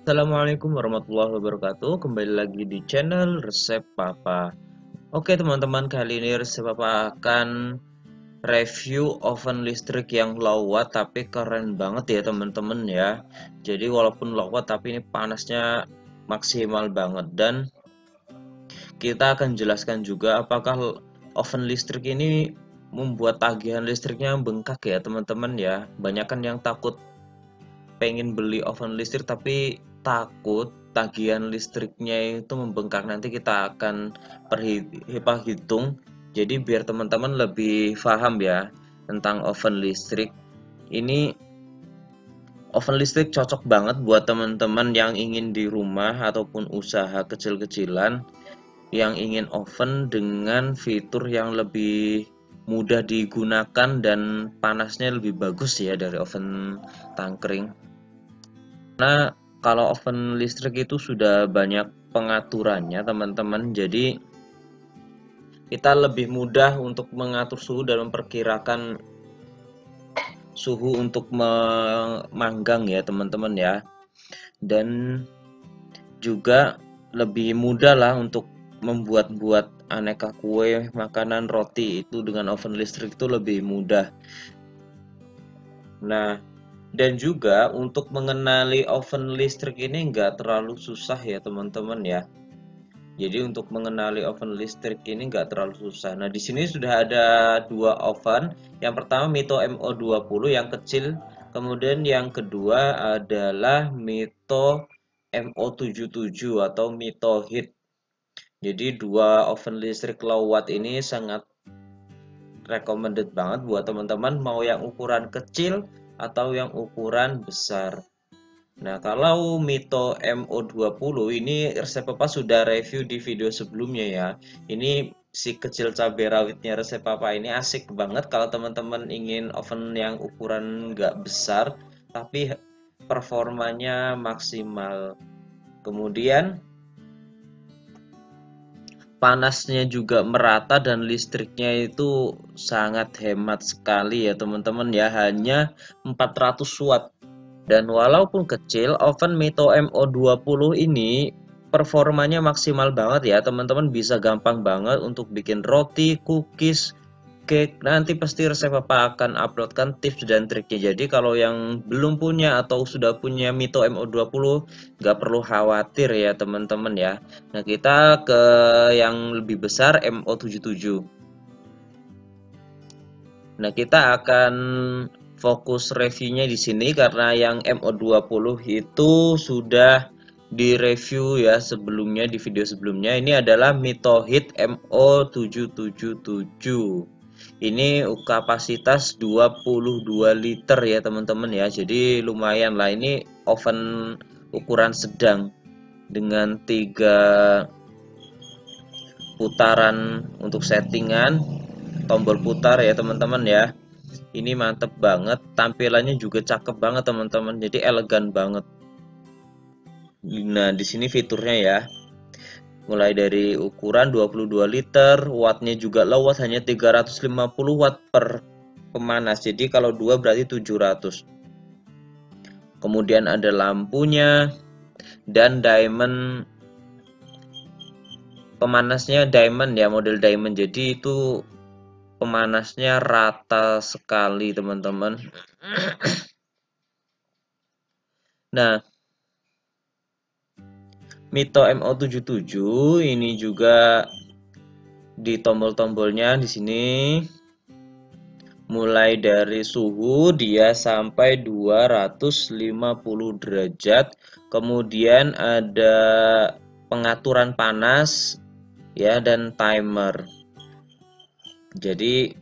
Assalamualaikum warahmatullahi wabarakatuh. Kembali lagi di channel Resep Papa. Oke teman-teman, kali ini Resep Papa akan review oven listrik yang low watt tapi keren banget ya teman-teman ya. Jadi walaupun low watt tapi ini panasnya maksimal banget, dan kita akan jelaskan juga apakah oven listrik ini membuat tagihan listriknya bengkak ya teman-teman ya. Banyak kan yang takut pengen beli oven listrik tapi takut tagihan listriknya itu membengkak. Nanti kita akan hitung, jadi biar teman-teman lebih paham ya tentang oven listrik ini. Oven listrik cocok banget buat teman-teman yang ingin di rumah ataupun usaha kecil-kecilan yang ingin oven dengan fitur yang lebih mudah digunakan dan panasnya lebih bagus ya dari oven tangkring. Karena kalau oven listrik itu sudah banyak pengaturannya teman-teman, jadi kita lebih mudah untuk mengatur suhu dan memperkirakan suhu untuk memanggang ya teman-teman ya. Dan juga lebih mudah lah untuk membuat aneka kue, makanan, roti itu dengan oven listrik itu lebih mudah. Nah, dan juga untuk mengenali oven listrik ini nggak terlalu susah ya teman-teman ya. Jadi untuk mengenali oven listrik ini nggak terlalu susah. Nah, di sini sudah ada dua oven. Yang pertama Mito MO20 yang kecil, kemudian yang kedua adalah Mito MO77 atau Mito Heat. Jadi dua oven listrik low watt ini sangat recommended banget buat teman-teman mau yang ukuran kecil atau yang ukuran besar. Nah, kalau Mito MO20 ini resep Papa sudah review di video sebelumnya ya. Ini si kecil cabai rawitnya resep Papa ini asik banget kalau teman-teman ingin oven yang ukuran nggak besar tapi performanya maksimal. Kemudian panasnya juga merata dan listriknya itu sangat hemat sekali ya teman-teman ya, hanya 400 watt. Dan walaupun kecil, oven Mito MO20 ini performanya maksimal banget ya teman-teman, bisa gampang banget untuk bikin roti, cookies, cake. Nanti pasti resep Papa akan uploadkan tips dan triknya. Jadi kalau yang belum punya atau sudah punya Mito MO20 nggak perlu khawatir ya teman-teman ya. Nah, kita ke yang lebih besar MO77. Nah, kita akan fokus reviewnya di sini karena yang MO20 itu sudah direview ya sebelumnya di video sebelumnya. Ini adalah Mito Heat MO777. Ini kapasitas 22 liter ya teman-teman ya. Jadi lumayan lah, ini oven ukuran sedang dengan 3 putaran untuk settingan, tombol putar ya teman-teman ya. Ini mantep banget, tampilannya juga cakep banget teman-teman, jadi elegan banget. Nah, di sini fiturnya ya, mulai dari ukuran 22 liter, wattnya juga low watt, hanya 350 watt per pemanas. Jadi kalau 2 berarti 700. Kemudian ada lampunya dan diamond, pemanasnya diamond ya, model diamond. Jadi itu pemanasnya rata sekali teman-teman. Nah, Mito MO77 ini juga di tombol-tombolnya di sini mulai dari suhu dia sampai 250 derajat. Kemudian ada pengaturan panas ya dan timer. Jadi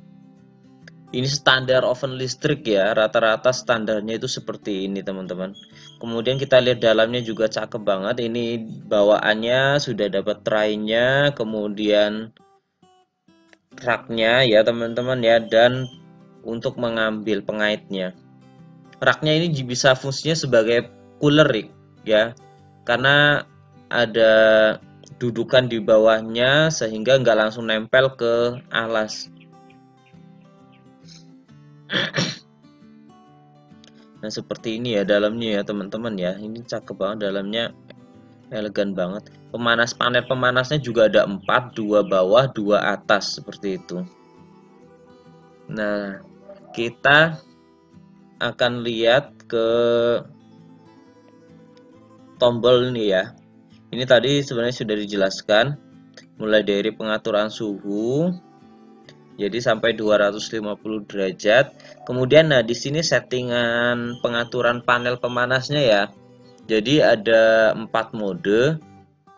ini standar oven listrik ya, rata-rata standarnya itu seperti ini teman-teman. Kemudian kita lihat dalamnya juga cakep banget. Ini bawaannya sudah dapat tray-nya, kemudian raknya ya teman-teman ya, dan untuk mengambil pengaitnya. Raknya ini bisa fungsinya sebagai cooler ya, karena ada dudukan di bawahnya sehingga nggak langsung nempel ke alas. Nah seperti ini ya dalamnya ya teman-teman ya, ini cakep banget dalamnya, elegan banget. Panel pemanasnya juga ada 4, 2 bawah 2 atas seperti itu. Nah kita akan lihat ke tombol ini ya. Ini tadi sebenarnya sudah dijelaskan, mulai dari pengaturan suhu, jadi sampai 250 derajat. Kemudian nah di sini settingan pengaturan panel pemanasnya ya. Jadi ada 4 mode.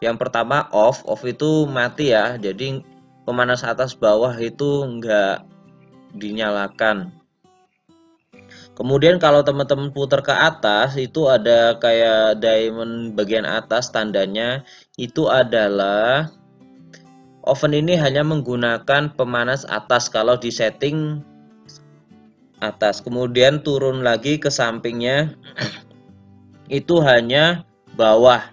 Yang pertama off itu mati ya. Jadi pemanas atas bawah itu enggak dinyalakan. Kemudian kalau teman-teman putar ke atas itu ada kayak diamond bagian atas tandanya, itu adalah oven ini hanya menggunakan pemanas atas kalau di setting atas. Kemudian turun lagi ke sampingnya itu hanya bawah.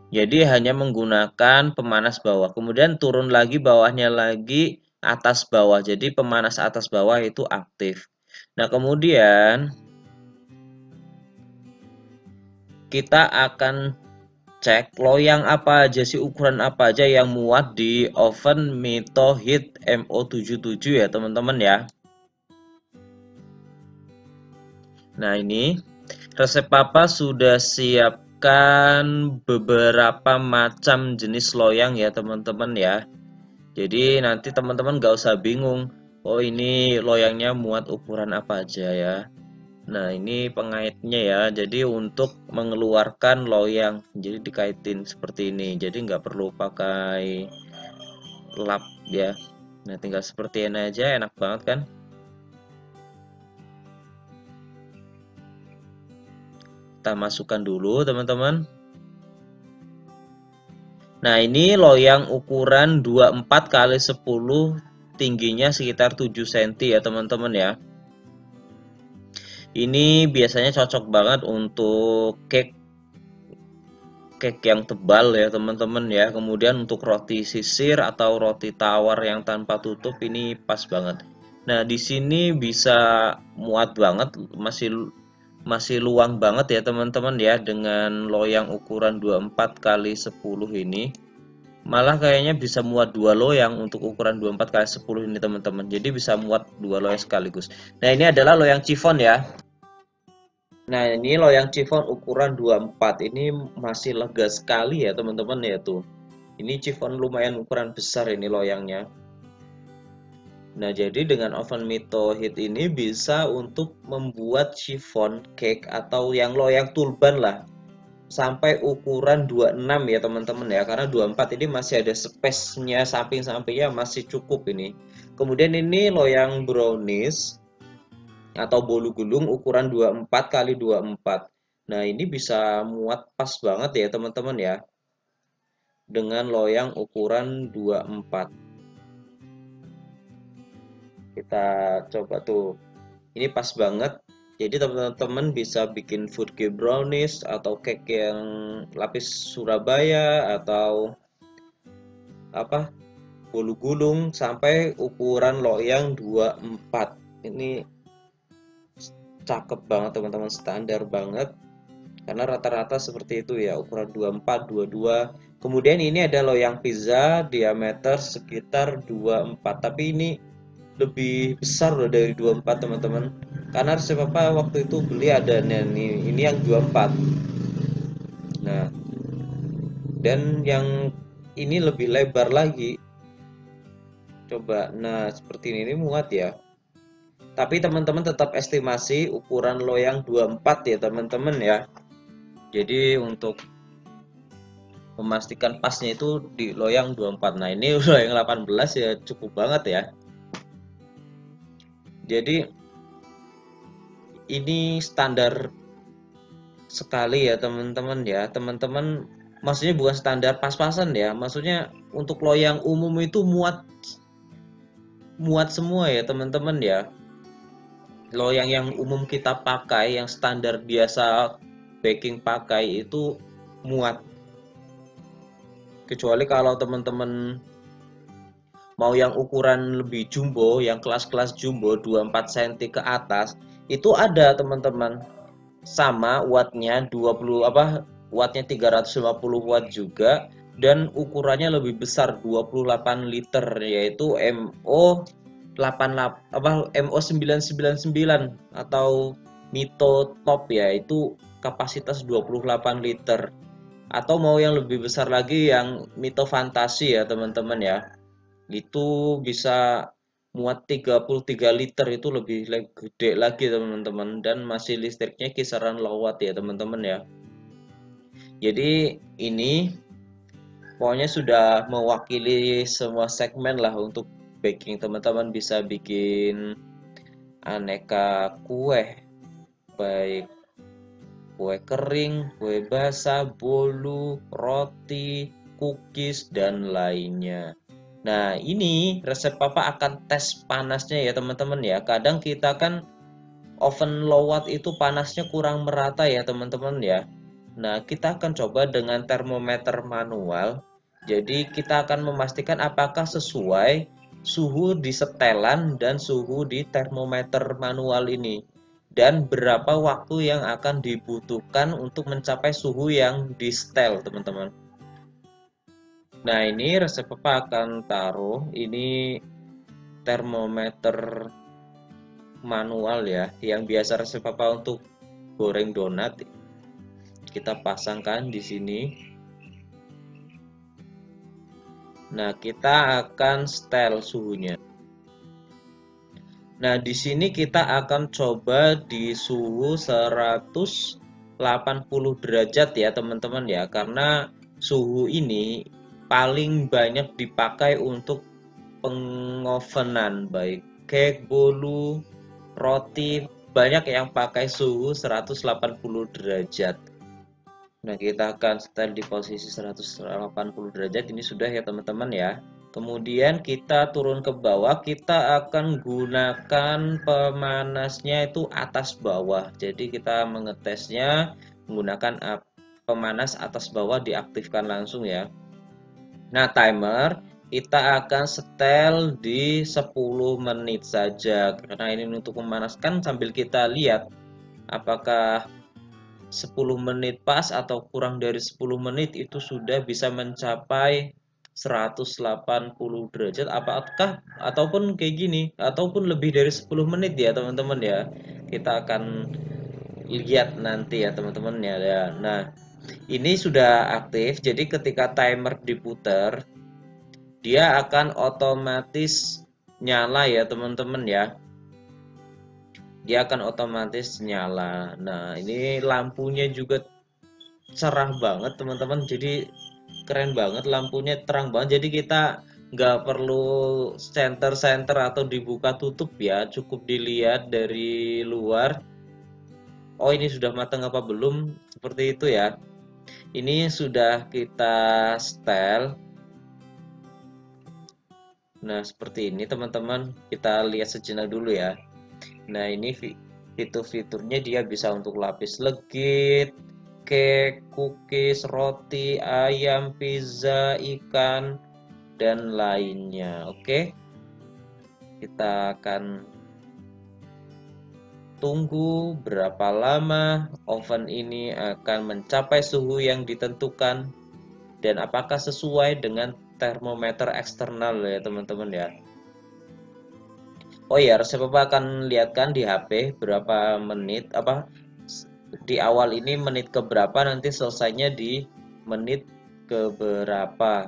Jadi hanya menggunakan pemanas bawah. Kemudian turun lagi bawahnya lagi atas bawah. Jadi pemanas atas bawah itu aktif. Nah, kemudian kita akan cek loyang apa aja sih, ukuran apa aja yang muat di oven Mito Heat MO77 ya teman-teman ya. Nah ini resep papa sudah siapkan beberapa macam jenis loyang ya teman-teman ya. Jadi nanti teman-teman gak usah bingung, oh ini loyangnya muat ukuran apa aja ya. Nah ini pengaitnya ya, jadi untuk mengeluarkan loyang, jadi dikaitin seperti ini, jadi nggak perlu pakai lap ya. Nah tinggal seperti ini aja, enak banget kan. Kita masukkan dulu teman-teman. Nah ini loyang ukuran 24 kali 10, tingginya sekitar 7 cm ya teman-teman ya. Ini biasanya cocok banget untuk cake yang tebal ya teman-teman ya. Kemudian untuk roti sisir atau roti tawar yang tanpa tutup ini pas banget. Nah di sini bisa muat banget, masih luang banget ya teman-teman ya, dengan loyang ukuran 24 kali 10 ini. Malah kayaknya bisa muat 2 loyang untuk ukuran 24 kali 10 ini teman-teman. Jadi bisa muat 2 loyang sekaligus. Nah ini adalah loyang chiffon ya. Nah ini loyang chiffon ukuran 24, ini masih lega sekali ya teman-teman ya tuh. Ini chiffon lumayan ukuran besar ini loyangnya. Nah jadi dengan oven Mito Heat ini bisa untuk membuat chiffon cake atau yang loyang turban lah, sampai ukuran 26 ya teman-teman ya, karena 24 ini masih ada space-nya, samping-sampingnya masih cukup ini. Kemudian ini loyang brownies atau bolu gulung ukuran 24 kali 24. Nah, ini bisa muat pas banget ya, teman-teman ya. Dengan loyang ukuran 24. Kita coba tuh. Ini pas banget. Jadi teman-teman bisa bikin food cake brownies atau cake yang lapis Surabaya atau apa? Bolu gulung sampai ukuran loyang 24. Ini cakep banget teman-teman, standar banget karena rata-rata seperti itu ya, ukuran 24 22. Kemudian ini ada loyang pizza diameter sekitar 24, tapi ini lebih besar loh dari 24 teman-teman, karena resep apa waktu itu beli ada nih, ini yang 24. Nah dan yang ini lebih lebar lagi, coba. Nah seperti ini muat ya. Tapi teman-teman tetap estimasi ukuran loyang 24 ya teman-teman ya. Jadi untuk memastikan pasnya itu di loyang 24. Nah ini loyang 18 ya, cukup banget ya. Jadi ini standar sekali ya teman-teman ya. Teman-teman maksudnya bukan standar pas-pasan ya. Maksudnya untuk loyang umum itu muat semua ya teman-teman ya. Loyang yang umum kita pakai, yang standar biasa baking pakai itu muat. Kecuali kalau teman-teman mau yang ukuran lebih jumbo, yang kelas-kelas jumbo 24 cm ke atas, itu ada teman-teman. sama wattnya 20 wattnya 350 watt juga, dan ukurannya lebih besar 28 liter, yaitu MO 999 atau Mito Top ya, itu kapasitas 28 liter. Atau mau yang lebih besar lagi yang Mito Fantasi ya teman-teman ya, itu bisa muat 33 liter, itu lebih gede lagi teman-teman, dan masih listriknya kisaran low watt ya teman-teman ya. Jadi ini pokoknya sudah mewakili semua segmen lah untuk baking. Teman-teman bisa bikin aneka kue, baik kue kering, kue basah, bolu, roti, cookies, dan lainnya. Nah, ini resep papa akan tes panasnya ya teman-teman ya. Kadang kita kan oven low watt itu panasnya kurang merata ya teman-teman ya. Nah, kita akan coba dengan termometer manual. Jadi, kita akan memastikan apakah sesuai suhu di setelan dan suhu di termometer manual ini. Dan berapa waktu yang akan dibutuhkan untuk mencapai suhu yang di setel, teman-teman. Nah, ini resep papa akan taruh. Ini termometer manual ya, yang biasa resep papa untuk goreng donat. Kita pasangkan di sini. Nah, kita akan setel suhunya. Nah, di sini kita akan coba di suhu 180 derajat ya, teman-teman ya. Karena suhu ini paling banyak dipakai untuk pengovenan, baik cake, bolu, roti, banyak yang pakai suhu 180 derajat. Nah, kita akan setel di posisi 180 derajat. Ini sudah ya teman-teman ya. Kemudian kita turun ke bawah, kita akan gunakan pemanasnya itu atas bawah. Jadi kita mengetesnya menggunakan pemanas atas bawah, diaktifkan langsung ya. Nah, timer kita akan setel di 10 menit saja. Karena ini untuk memanaskan, sambil kita lihat apakah 10 menit pas atau kurang dari 10 menit itu sudah bisa mencapai 180 derajat, apakah ataupun kayak gini ataupun lebih dari 10 menit ya teman-teman ya. Kita akan lihat nanti ya teman-teman ya. Nah, ini sudah aktif, jadi ketika timer diputar dia akan otomatis nyala ya teman-teman ya. Dia akan otomatis nyala. Nah, ini lampunya juga cerah banget teman-teman, jadi keren banget, lampunya terang banget. Jadi kita nggak perlu center atau dibuka tutup ya, cukup dilihat dari luar. Oh, ini sudah matang apa belum, seperti itu ya. Ini sudah kita setel. Nah, seperti ini teman-teman, kita lihat sejenak dulu ya. Nah, ini fitur-fiturnya, dia bisa untuk lapis legit, cake, cookies, roti, ayam, pizza, ikan, dan lainnya. Oke, kita akan tunggu berapa lama oven ini akan mencapai suhu yang ditentukan dan apakah sesuai dengan termometer eksternal ya teman-teman ya. Oh ya, resep Bapak akan lihatkan di HP berapa menit, di awal ini menit ke berapa, nanti selesainya di menit ke berapa.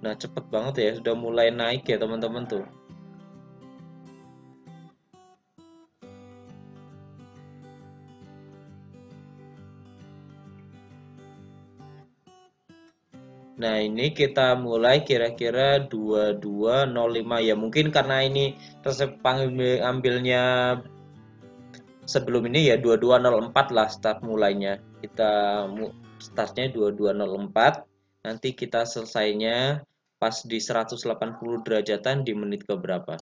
Nah, cepet banget ya, sudah mulai naik ya teman-teman tuh. Nah, ini kita mulai kira-kira 22.05 ya. Mungkin karena ini resep ambilnya sebelum ini ya 22.04 lah start mulainya. Kita startnya 22.04. Nanti kita selesainya pas di 180 derajatan di menit ke berapa.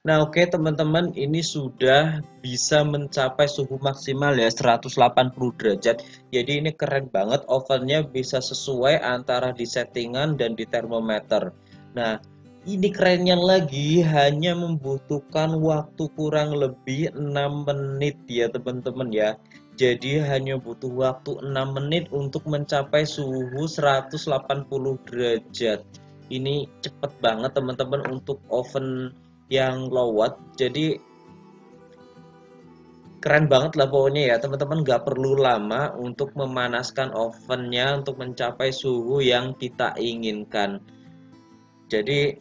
Nah, oke teman-teman, ini sudah bisa mencapai suhu maksimal ya 180 derajat. Jadi ini keren banget, ovennya bisa sesuai antara di settingan dan di termometer. Nah, ini kerennya lagi hanya membutuhkan waktu kurang lebih 6 menit ya teman-teman ya. Jadi hanya butuh waktu 6 menit untuk mencapai suhu 180 derajat. Ini cepet banget teman-teman untuk oven yang low watt. Jadi keren banget lah pokoknya ya teman-teman, nggak perlu lama untuk memanaskan ovennya untuk mencapai suhu yang kita inginkan. Jadi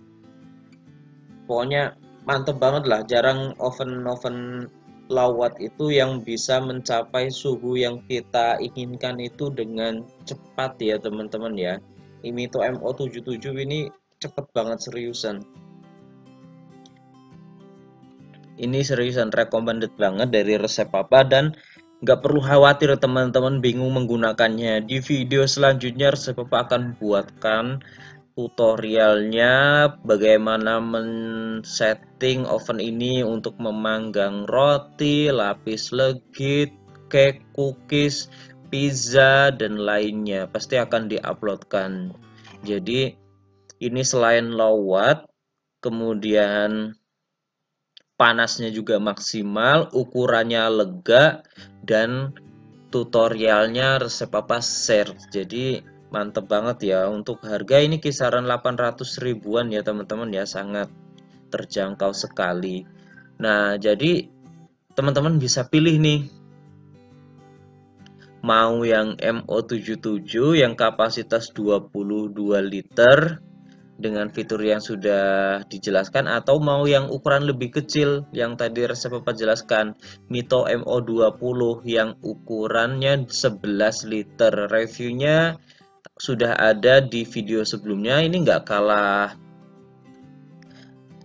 pokoknya mantep banget lah, jarang oven-oven low watt itu yang bisa mencapai suhu yang kita inginkan itu dengan cepat ya teman-teman ya. Imito MO77 ini cepet banget seriusan. Ini seriusan recommended banget dari resep papa, dan nggak perlu khawatir teman-teman bingung menggunakannya. Di video selanjutnya resep papa akan buatkan tutorialnya bagaimana men-setting oven ini untuk memanggang roti, lapis legit, cake, cookies, pizza, dan lainnya. Pasti akan diuploadkan. Jadi ini selain low watt, kemudian panasnya juga maksimal, ukurannya lega, dan tutorialnya resep papa share. Jadi mantep banget ya. Untuk harga ini kisaran 800 ribuan ya teman-teman ya, sangat terjangkau sekali. Nah, jadi teman-teman bisa pilih nih, mau yang MO77 yang kapasitas 22 liter dengan fitur yang sudah dijelaskan, atau mau yang ukuran lebih kecil yang tadi resep Papa jelaskan, Mito MO20 yang ukurannya 11 liter. Reviewnya sudah ada di video sebelumnya. Ini nggak kalah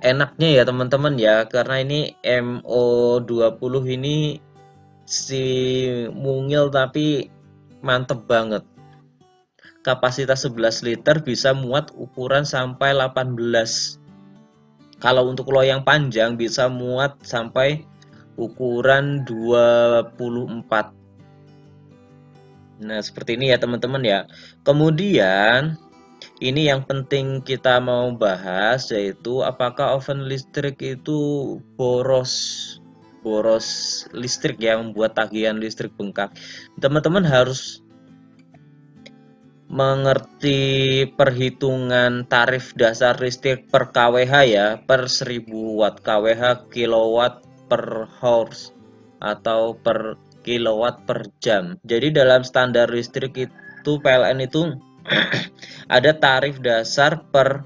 enaknya ya teman-teman ya, karena ini MO20 ini si mungil tapi mantep banget. Kapasitas 11 liter bisa muat ukuran sampai 18. Kalau untuk loyang panjang bisa muat sampai ukuran 24. Nah, seperti ini ya teman-teman ya. Kemudian ini yang penting kita mau bahas, yaitu apakah oven listrik itu boros listrik yang membuat tagihan listrik bengkak. Teman-teman harus mengerti perhitungan tarif dasar listrik per kWh ya, per 1000 watt kWh kilowatt per hours atau per kilowatt per jam. Jadi dalam standar listrik itu PLN itu ada tarif dasar per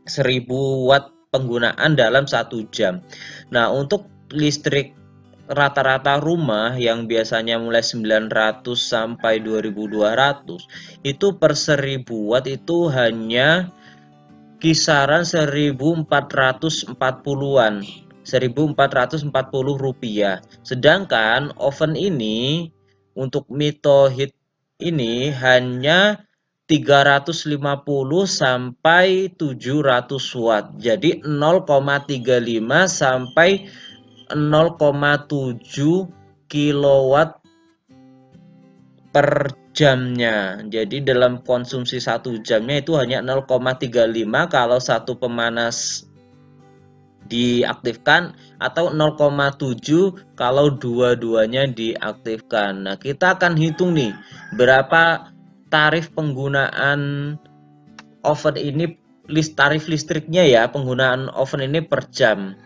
1000 watt penggunaan dalam 1 jam. Nah, untuk listrik rata-rata rumah yang biasanya mulai 900 sampai 2200 itu per 1000 watt itu hanya kisaran 1440-an, 1440 rupiah. Sedangkan oven ini untuk Mito Heat ini hanya 350 sampai 700 watt. Jadi 0,35 sampai 0,7 kilowatt per jamnya. Jadi dalam konsumsi 1 jamnya itu hanya 0,35 kalau satu pemanas diaktifkan, atau 0,7 kalau dua-duanya diaktifkan. Nah, kita akan hitung nih berapa tarif penggunaan oven ini, tarif listriknya ya, penggunaan oven ini per jam.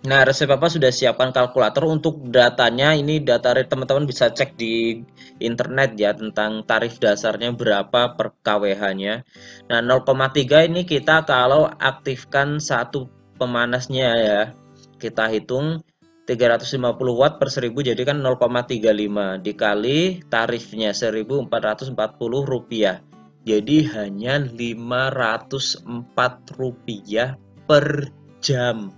Nah, resep Papa sudah siapkan kalkulator untuk datanya. Ini data teman-teman bisa cek di internet ya, tentang tarif dasarnya berapa per kWh-nya. Nah, 0,3 ini kita kalau aktifkan satu pemanasnya ya. Kita hitung 350 watt per 1000, jadi kan 0,35 dikali tarifnya 1440 rupiah. Jadi hanya 504 rupiah per jam.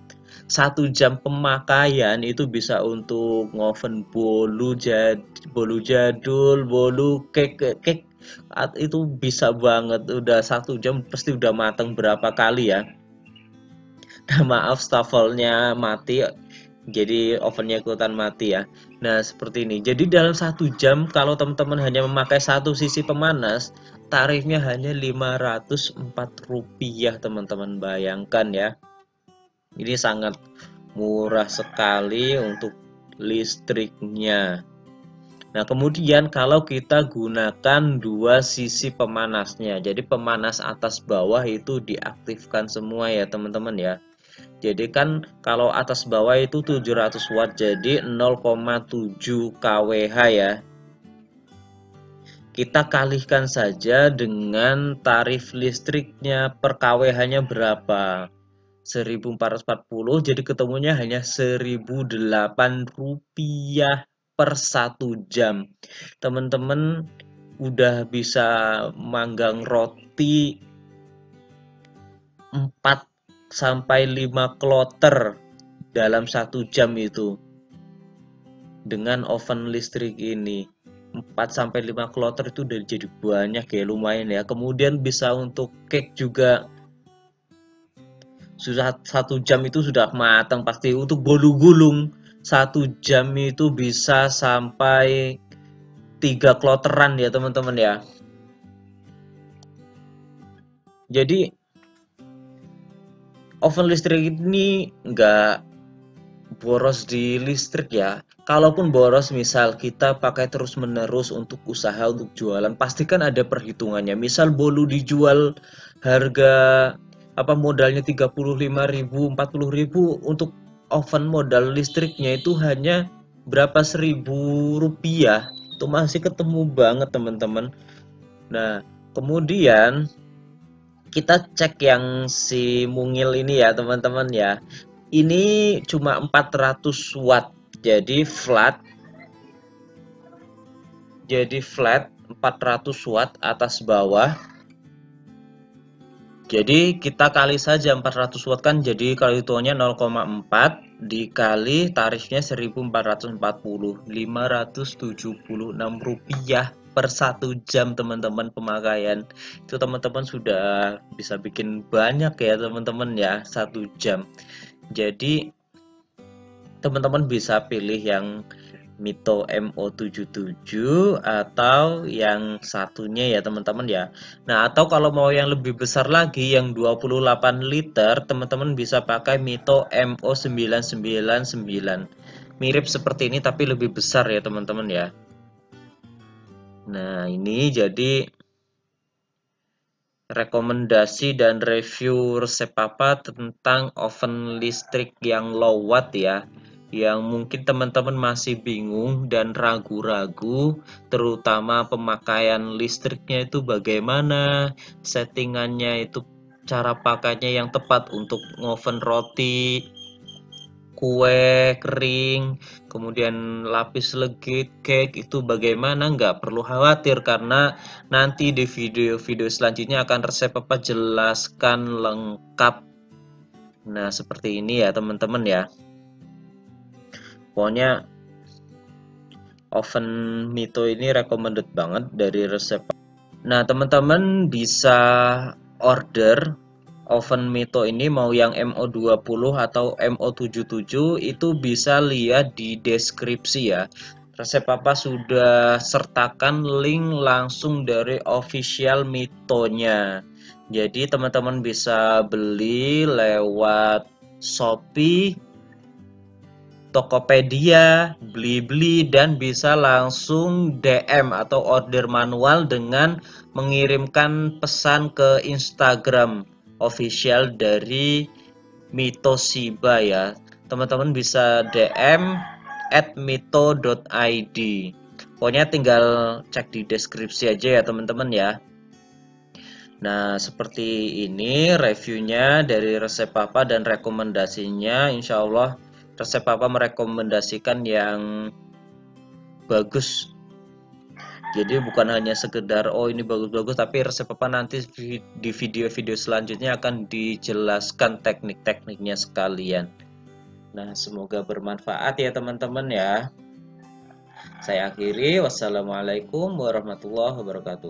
1 jam pemakaian itu bisa untuk ngoven bolu jadul, bolu cake itu bisa banget. Udah 1 jam pasti udah mateng berapa kali ya. Maaf, stafelnya mati, jadi ovennya ikutan mati ya. Nah, seperti ini. Jadi dalam 1 jam kalau teman-teman hanya memakai satu sisi pemanas, tarifnya hanya Rp504, teman-teman. Bayangkan ya. Ini sangat murah sekali untuk listriknya. Nah, kemudian kalau kita gunakan dua sisi pemanasnya, jadi pemanas atas bawah itu diaktifkan semua ya teman-teman ya. Jadi kan kalau atas bawah itu 700 watt, jadi 0,7 kWh ya. Kita kalikan saja dengan tarif listriknya per kWh-nya berapa. 1440, jadi ketemunya hanya Rp1.008 per 1 jam. Teman-teman udah bisa manggang roti 4 sampai 5 kloter dalam 1 jam itu dengan oven listrik ini. 4 sampai 5 kloter itu udah jadi banyak ya, lumayan ya. Kemudian bisa untuk cake juga, sudah 1 jam itu sudah matang pasti. Untuk bolu gulung 1 jam itu bisa sampai 3 kloteran ya teman-teman ya. Jadi oven listrik ini nggak boros di listrik ya. Kalaupun boros, misal kita pakai terus-menerus untuk usaha, untuk jualan, pastikan ada perhitungannya. Misal bolu dijual harga modalnya 35.000, 40.000, untuk oven modal listriknya itu hanya berapa, Rp1.000. Itu masih ketemu banget teman-teman. Nah, kemudian kita cek yang si mungil ini ya teman-teman ya. Ini cuma 400 watt, jadi flat 400 watt atas bawah. Jadi kita kali saja 400 watt kan, jadi kalau hitungannya 0,4 dikali tarifnya 1440, Rp576 per 1 jam teman-teman pemakaian. Itu teman-teman sudah bisa bikin banyak ya teman-teman ya, 1 jam. Jadi teman-teman bisa pilih yang Mito MO77 atau yang satunya ya teman-teman ya. Nah, atau kalau mau yang lebih besar lagi yang 28 liter, teman-teman bisa pakai Mito MO999. Mirip seperti ini tapi lebih besar ya teman-teman ya. Nah, ini jadi rekomendasi dan review resep papa tentang oven listrik yang low watt ya, yang mungkin teman-teman masih bingung dan ragu-ragu, terutama pemakaian listriknya itu bagaimana, settingannya itu, cara pakainya yang tepat untuk ngoven roti, kue kering, kemudian lapis legit, cake itu bagaimana, nggak perlu khawatir karena nanti di video-video selanjutnya akan resep papa jelaskan lengkap. Nah, seperti ini ya teman-teman ya. Pokoknya oven Mito ini recommended banget dari resep. Nah, teman-teman bisa order oven Mito ini mau yang MO20 atau MO77, itu bisa lihat di deskripsi ya. Resep papa sudah sertakan link langsung dari official Mitonya. Jadi teman-teman bisa beli lewat Shopee, Tokopedia, Blibli, dan bisa langsung DM atau order manual dengan mengirimkan pesan ke Instagram official dari Mitoshiba ya. Teman-teman bisa DM @mito.id. Pokoknya tinggal cek di deskripsi aja ya teman-teman ya. Nah, seperti ini reviewnya dari resep papa dan rekomendasinya. Insya Allah resep papa merekomendasikan yang bagus. Jadi bukan hanya sekedar oh ini bagus-bagus, tapi resep papa nanti di video-video selanjutnya akan dijelaskan teknik-tekniknya sekalian. Nah, semoga bermanfaat ya teman-teman ya. Saya akhiri, wassalamualaikum warahmatullahi wabarakatuh.